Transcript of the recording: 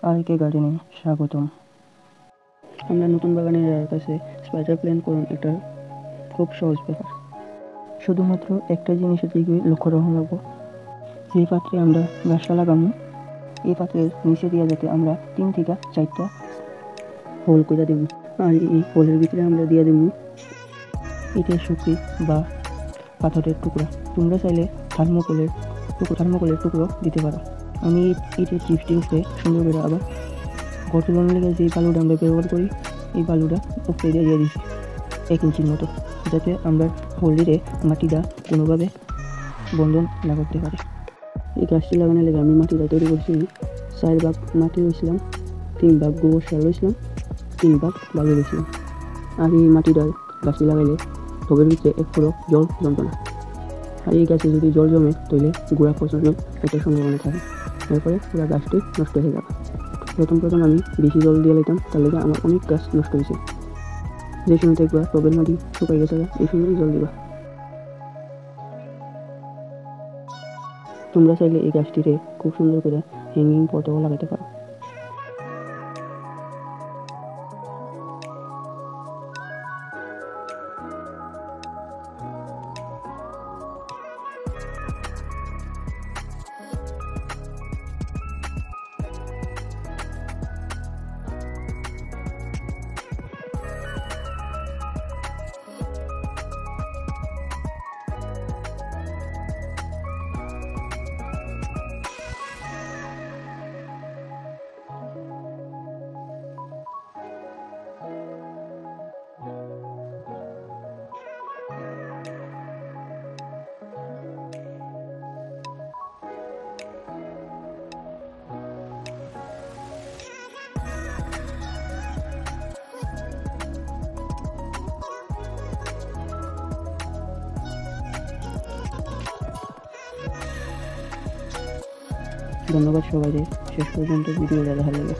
আরকে গার্ডেনে স্বাগতম। আমরা নতুন বাগানের কাছে স্পাইডার প্ল্যান করুন একটা খুব সহজ ব্যাপার। শুধুমাত্র একটা জিনিসের দিকে লক্ষ্য রাখা লাগবো, যে পাত্রে আমরা গাছটা লাগাবো এই পাত্রের নিচে দিয়ে যাতে আমরা 3 থেকে 4টা হোল করে দেব। আর এই হোলের ভিতরে আমরা দিয়ে দেব ইটের শুকরি বা পাথরের টুকরা। তোমরা চাইলে থার্মোকলের টুকরো দিতে পারো। আমি ইটের চিপসটি উপরে সুন্দর করে আবার ঘর তুলানোর লেগে যে বালুটা আমরা ব্যবহার করি এই বালুটা উপরে দিয়ে দিচ্ছি 1 ইঞ্চির মতো, যাতে আমরা হোলটিতে মাটিটা কোনোভাবে বন্ধন না করতে পারে। এই গাছটি লাগানোর লেগে আমি মাটিটা তৈরি করছি 4 ভাগ মাটি রয়েছিলাম, 3 ভাগ গোবর সার রয়েছিলাম, 3 ভাগ বালু রয়েছিলাম। আর এই মাটিটা গাছটি লাগাইলে টবের ভিতরে 1 ফোঁটা জল জমতো না। আর এই গাছে যদি জল জমে তাহলে গোড়া পচানোর একটা সম্ভাবনা থাকে, এরপরে পুরো গাছটি নষ্ট হয়ে যাবে। প্রথম আমি বেশি জল দিয়ে নিতাম, তার লেগে আমার অনেক গাছ নষ্ট হয়েছে। যে সময় দেখবা টবের মাটি শুকাই গেছে এই সময় জল দিবা। তোমরা চাইলে এই গাছটিতে খুব সুন্দর করে হ্যাঙ্গিং পটও লাগাতে পারো। ধন্যবাদ সবাইকে শেষ পর্যন্ত ভিডিওটা দেখার জন্য।